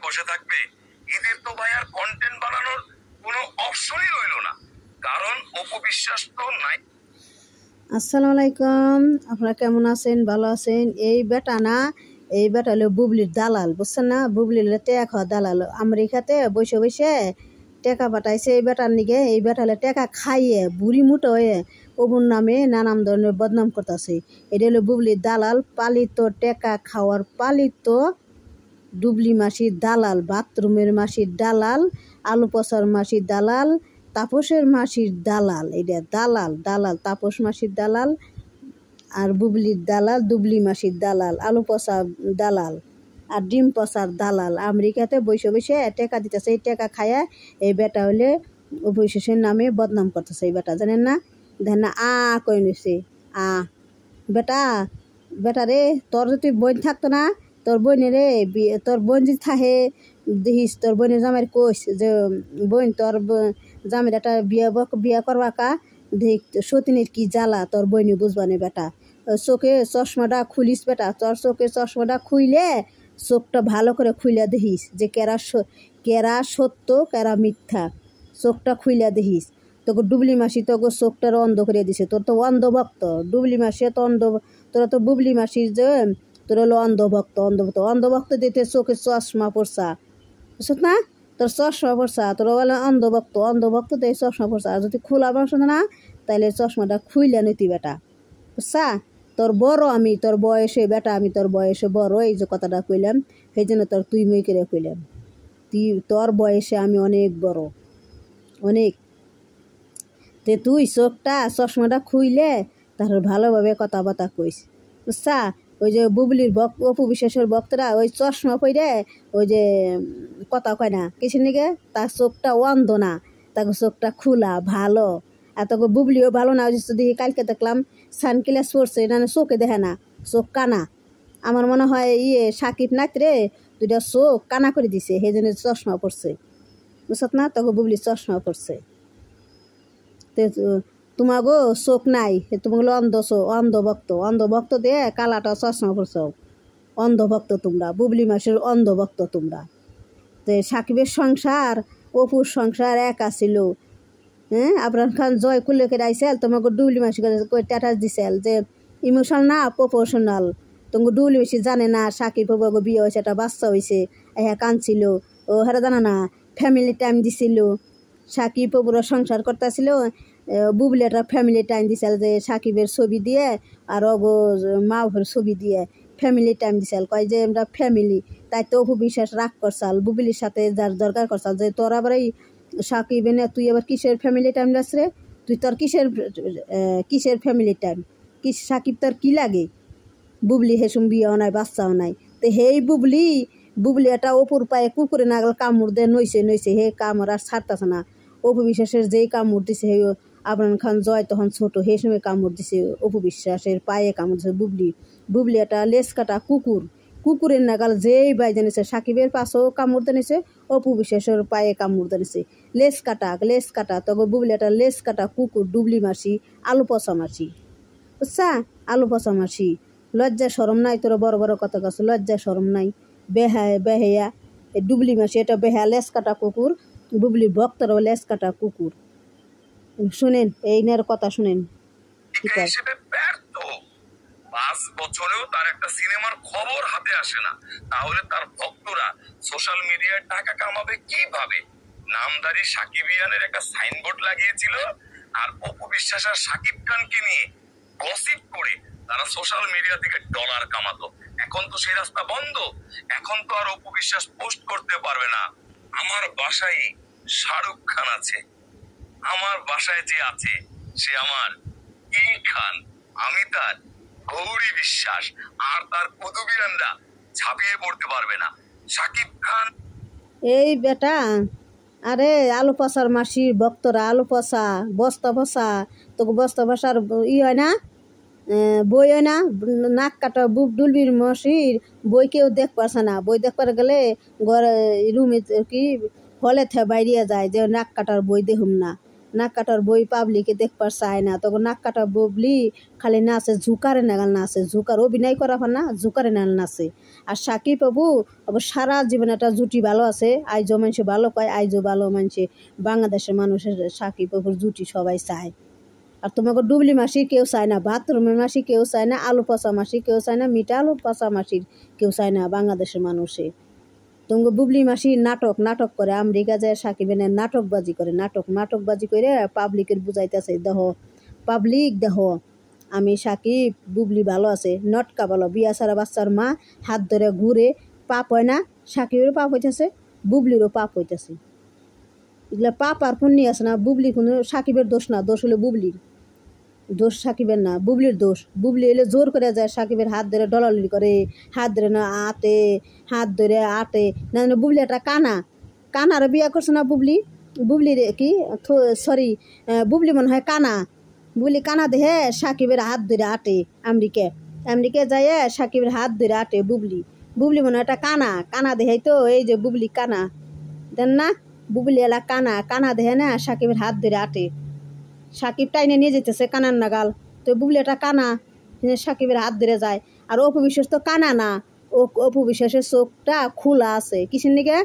বসে থাকবে? এদের তো ভাই আর কন্টেন্ট বানানোর কোনো অপশনই রইল না, কারণ অপবিশ্বাস তো নাই। আসসালামু আলাইকুম, আপনারা কেমন আছেন? ভালো আছেন? এই বেটা হলো বুবলির দালাল, বুঝছেন না? বুবলির টেকা খাওয়া দালাল। আমেরিকাতে বসে বসে টেকা পাঠাইছে এই বেটার নিগে। এই বেটা হলে টেকা খাইয়ে বুড়ি মুটো হয়ে অবুর নামে নানান ধরনের বদনাম করতেছে। এটা হলো বুবলির দালাল, পালিত টেকা খাওয়ার পালিত ডুবলি মাসির দালাল, বাথরুমের মাসির দালাল, আলু পচার মাসির দালাল, তাপসের মাসির দালাল। এটা দালাল তাপস মাসির দালাল, আর বুবলির দালাল, দুবলি মাসির দালাল, আলু পচা দালাল, আর ডিম পচার দালাল। আমেরিকাতে বসে বসে টেকা দিতেছে। এই টেকা খায়া এই বেটা হলে অবশেষের নামে বদনাম করতেছে। এই বেটা জানেন না, দেখেন না, কই নিছে বেটা রে, তোর যদি বোন থাকতো না, তোর বোনে রে, তোর বোন যদি থাকে দেখিস, তোর বোনের জামাই কইস যে বোন তোর জামাইর একটা বিয়া করবা কা, দেখ সতীনের কি জ্বালা তোর বইনে বুঝবানে বেটা। চোখে চশমাটা খুলিস বেটা, তোর চোখে চশমাটা খুইলে চোখটা ভালো করে খুইলা দেখিস যে কেরা সত্য কেরা মিথ্যা। চোখটা খুইলা দেখিস। তোকে ডুবলি মাসি তোকে চোখটার অন্ধ করে দিছে। তোর তো অন্ধভক্ত ডুবলি মাসি, তো তোরা তো বুবলি মাসির যে তোর হলো অন্ধভক্ত দিতে চোখে চশমা পড়ছা, বুঝছ না? তোর চশমা পড়ছা, তোর বলে অন্ধভক্ত দিয়ে চশমা পড়ছা। আর যদি খোলা বংশ না, তাহলে চশমাটা খুইলে নিতি বেটা, বুঝছা? তোর বড় আমি, তোর বয়সে বেটা আমি, তোর বয়সে বড়। এই যে কথাটা কইলাম, সেই জন্য তুই মুই করে কইলাম। তোর বয়সে আমি অনেক বড়, অনেক। তুই চশমাটা খুইলে তাহলে ভালোভাবে কথাবার্তা কইস, বুঝছা? ওই যে বুবলির অপবিশ্বাসের ভক্তরা ওই চশমা পইরে ওই যে কথা কয় না কিসের নিগে, তার চোখটা অন্ধ না, তাকে চোখটা খোলা ভালো। আর তোকে বুবলিও ভালো না। ওই যদি কালকে দেখলাম সানগ্লাস পরছে, না চোখে দেখে না, চোখ কানা। আমার মনে হয় সাকিব নাকরে দুইটা চোখ কানা করে দিছে, সেই জন্য চশমা পড়ছে, বুঝছত না? তোকে বুবলি চশমা পড়ছে। তোমাগো চোখ নাই, তোমাগুলো অন্ধভক্ত দিয়ে কালাটা চশমা পড়ছ। অন্ধভক্ত তোমরা, বুবলি মাসের অন্ধভক্ত তোমরা। সাকিবের সংসার অপুর সংসার এক আছিল। আবরাম খান জয় কুলে করে আইসাল, তোমাকে ডুবলি মাসি স্ট্যাটাস দিছিল যে ইমোশনাল না প্রপোর্শনাল। তোমাকে ডুবলি মাসি জানে না সাকিব বাবু বিয়ে হয়েছে, একটা বাচ্চা হয়েছে, কাঁদছিল। ও হারা জানা না, ফ্যামিলি টাইম দিছিল। সাকিব বাবুরা সংসার করতেছিল, বুবলি একটা ফ্যামিলি টাইম দিছিল যে সাকিবের ছবি দিয়ে আর মা বাবার ছবি দিয়ে ফ্যামিলি টাইম দিছিল। কয় যে আমরা ফ্যামিলি, তাই তো অপু বিশ্বাস রাগ করছাল বুবলির সাথে যার দরকার করছাল যে তোর আবার এই সাকিব এনে তুই আবার কিসের ফ্যামিলি টাইম রাস রে? তুই তোর কিসের ফ্যামিলি টাইম? সাকিব তোর কি লাগে? বুবলি হেসুম বিয়েও নাই, বাচ্চাও নাই। তো হেই বুবলি একটা অপুর পায়ে কুকুরে নাগল কামড় দিয়ে নইছে হে কামড় আর ছাড়তেছে না। অপু বিশ্বাসের যেই কামড় দিছে, হে আবরাম খান জয় তখন ছোট, সেই সময় কামড় দিছে অপু বিশ্বাসের পায়ে কামড় দিছে বুবলি একটা লেস কাটা কুকুরের নাগাল যেই বাইজে নিছে। সাকিবের পাশেও কামড় দিয়েছে, অপু বিশ্বাসের পায়ে কামড় দিয়েছে। লেস কাটা তখন বুবলি একটা লেস কাটা কুকুর, ডুবলি মাসি, আলু পচা মাসি, বুঝছা? আলু পচা মাসি, লজ্জা শরম নাই তোর? বড় বড় কথা কছ, লজ্জা শরম নাই? বেহায়া ডুবলি মাসি এটা বেহা লেস কাটা কুকুর, বুবলির ভক্তরাও লেস কাটা কুকুর। শুনেন এই নের কথা শুনেন। 5 বছরেও তার একটা সিনেমার খবর হাতে আসে না, তাহলে তার ভক্তরা সোশ্যাল মিডিয়ায় টাকা কামাবে কিভাবে? নামধারী সাকিবিয়ানের একটা সাইনবোর্ড লাগিয়েছিল, আর অপু বিশ্বাস আর সাকিব খানকে নিয়ে গসিপ করে তারা সোশ্যাল মিডিয়া থেকে ডলার কামাতো। এখন তো সেই রাস্তা বন্ধ। এখন তো আর অপু বিশ্বাস পোস্ট করতে পারবে না আমার বাসায় শাহরুখ খান আছে, আমার বাসায় যে আছে সে আমার কিং খান, আমি তার গৌরী বিশ্বাস, আর তার পদবিয়ানরা ঝাঁপিয়ে পড়তে পারবে না। সাকিব খান এই বেটা, আরে আলু পচার মাসির ভক্তরা, আলু পচা বস্তা পচা, তোকে বস্তা পচার হয় না, বই হয় না, নাক কাটা ডুলবির মাসির বই কেউ দেখ পারছে না। বই দেখবার গেলে ঘরে রুমে কি হলে বাইরিয়ে যায় যে নাক কাটার বই দেখুম না। নাক কাটার বই পাবলিকে দেখবার চায় না, তখন নাক কাটা বুবলি খালি নাচে, ঝুকারে নাগাল নাচে, ঝুকার অভিনয় করা হয় না, ঝুকারে নাগাল নাচে। আর সাকিব বাবু সারা জীবনে একটা জুটি ভালো আছে, আইজো মানুষে ভালো কয়, আইজো ভালো মানুষে বাংলাদেশের মানুষের সাকিব বাবুর জুটি সবাই চায়। আর তোমাকে ডুবলি মাসি কেউ চায় না, বাথরুমের মাসি কেউ চায় না, আলু পচা মাসি কেউ চায় না, মিঠা আলু পচা মাসির কেউ চায় না বাংলাদেশের মানুষে। তোমাকে বুবলি মাসি নাটক করে, আমেরিকা যায় সাকিবের নাটকবাজি করে, নাটকবাজি করে পাবলিকের বুঝাইতেছে, দেহ পাবলিক দেহ আমি সাকিব বুবলি ভালো আছে, নটকা ভালো, বিয়া সারা বাচ্চার মা হাত ধরে ঘুরে, পাপ হয় না, সাকিবেরও পাপ হইতেছে, বুবলিরও পাপ হইতেছে। এগুলো পাপ আর পুণ্য আছে না, বুবলি কোনো সাকিবের দোষ না, দোষ হলো বুবলির, দোষ সাকিবের না, বুবলির দোষ। বুবলি এলে জোর করে যায় সাকিবের হাত ধরে ডলালি করে, হাত ধরে না আটে, হাত ধরে আটে না, বুবলি একটা কানারও বিয়া করছে না বুবলি, বুবলির কি সরি বুবলি মনে হয় বুবলি কানা দেহে সাকিবের হাত ধরে আটে, আমেরিকা যায় সাকিবের হাত ধরে আটে বুবলি মনে হয় একটা কানা দেহে, তো এই যে বুবলি কানা দেন না, বুবলি এলা কানা দেহে না সাকিবের হাত ধরে আটে, সাকিব টাইনে নিয়ে যেতেছে কানার নাগাল, তো বুবলি একটা সাকিবের হাত ধরে যায়। আর অপু বিশ্বাস তো কানা না, অপু বিশ্বাসের চোখটা খোলা আছে, কিসের নিকে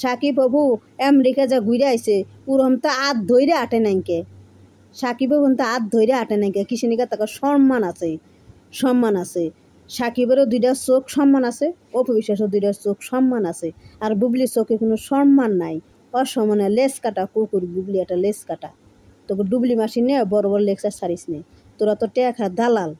সাকিব বাবু আমেরিকা যা ঘুরে আইছে, ওরম তো হাত ধরে আটে নাইকে, সাকিব বাবু তো হাত ধরে আটে নাইকে, কিসের নিকে তাকে সম্মান আছে, সাকিবেরও দুইটা চোখ সম্মান আছে, অপু বিশ্বাসের দুইটা চোখ সম্মান আছে। আর বুবলির চোখে কোনো সম্মান নাই, অসম্মানে লেজ কাটা কুকুর, বুবলি একটা লেজ কাটা। তোকে ডুবলি মাসি নে বড় লেকচার ছাড়িস নে, তোরা তো টেকা দালাল,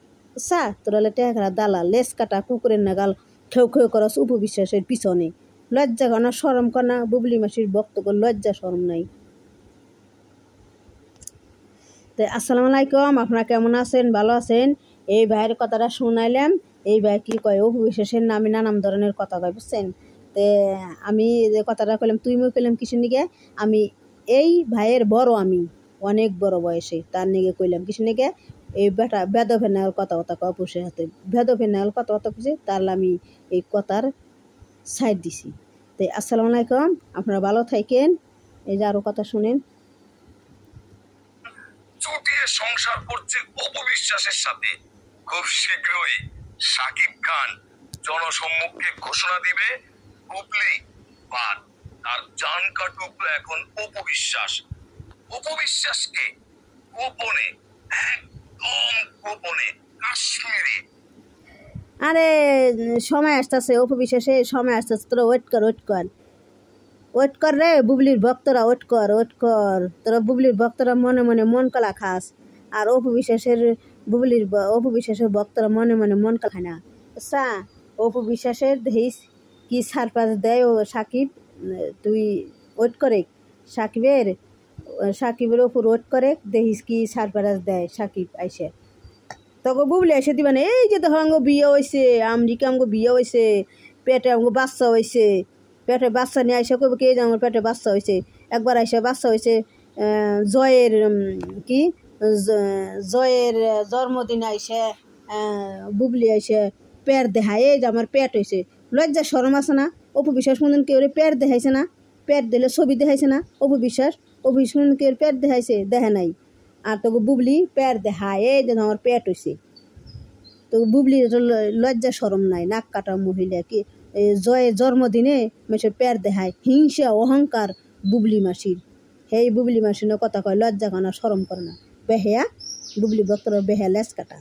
তোরা টেকা দালাল, লেজ কাটা কুকুরের নাগাল খেউ করস অপু বিশ্বাসের পিছনে, লজ্জা কর না, শরম কর না, বুবলি মাসির বক্তব্য লজ্জা শরম নাই। তো আসসালামু আলাইকুম, আপনারা কেমন আছেন, ভালো আছেন? এই ভাইয়ের কথাটা শুনাইলাম, এই ভাই কি কয় অপু বিশ্বাসের নামে নানান ধরনের কথা কয়, বুঝছেন? তে আমি যে কথাটা কইলাম, তুইও কইলাম কিসের নিকে, আমি এই ভাইয়ের বড়, আমি অনেক বড় বয়সে, তার নিকে কইলাম কিসের নিকে, এই বেটা বেদফের নাগাল কথা কয় অপুষের হাতে, বেদফের নাগাল কথা কইছে, তার আমি এই কথার সাইড দিছি। তো আসসালামু আলাইকুম, আপনারা ভালো থাকেন, এই যে আরো কথা শুনেন। চুটিয়ে সংসার করছে অপু বিশ্বাসের সাথে, খুব শীঘ্রই সাকিব খান জনসম্মুখে ঘোষণা দিবে বুবলি বাদ, তার জান কাটুকলো এখন অপু বিশ্বাসকে গোপনে, একদম গোপনে কাশ্মীরে। আরে সময় আসতেছে, অপু বিশ্বাসে সময় আসতেছে, তোরা ওয়েট কর রে, বুবলির ভক্তরা ওয়েট কর, তোরা বুবলির ভক্তরা মনে মনে মন কলা খাস, আর অপু বিশ্বাসের ভক্তরা মনে মনে মন কলা খায় না, আচ্ছা? অপু বিশ্বাসের দেখিস কি সারপ্রাইজ দেয় ও সাকিব, তুই ওয়েট করে সাকিবের ওপর ওয়েট করে, দেখিস কি সারপ্রাইজ দেয় সাকিব আইসে, তখন বুবলি এসে দিবা না, এই যে দেখো আমাকে বিয়ে হয়েছে, আমেরিকা আমাকে বিয়ে হয়েছে, পেটে আমাকে বাচ্চা হয়েছে, পেটে বাচ্চা নিয়ে আইসা করবো কে যে আমার পেটে বাচ্চা হয়েছে, একবার আইসা বাচ্চা হয়েছে জয়ের জন্মদিনে আইসে বুবলি আইসে পেট দেখায়, এই যে আমার পেট হয়েছে, লজ্জা শরম আছে না? অপু বিশ্বাস কোনদিন কেউ পেট দেখাইছে না? পেট দিলে ছবি দেখাইছে না? অপু বিশ্বাস কোনদিন কেউ পেট দেখাইছে? দেখে নাই। আর তোকে বুবলি পেট দেখায়, এই যে আমার পেট হয়েছে, তো বুবলির লজ্জা শরম নাই, নাক কাটা মহিলা, কি জয়ের জন্মদিনে মেসের পেট দেখায়, হিংসা অহংকার বুবলি মাসির, হেই বুবলি মাসির কথা কয়, লজ্জা কানা শরম করে না, বেহেয়া বুবলি বক্তরা বেহেয়া লেজ কাটা।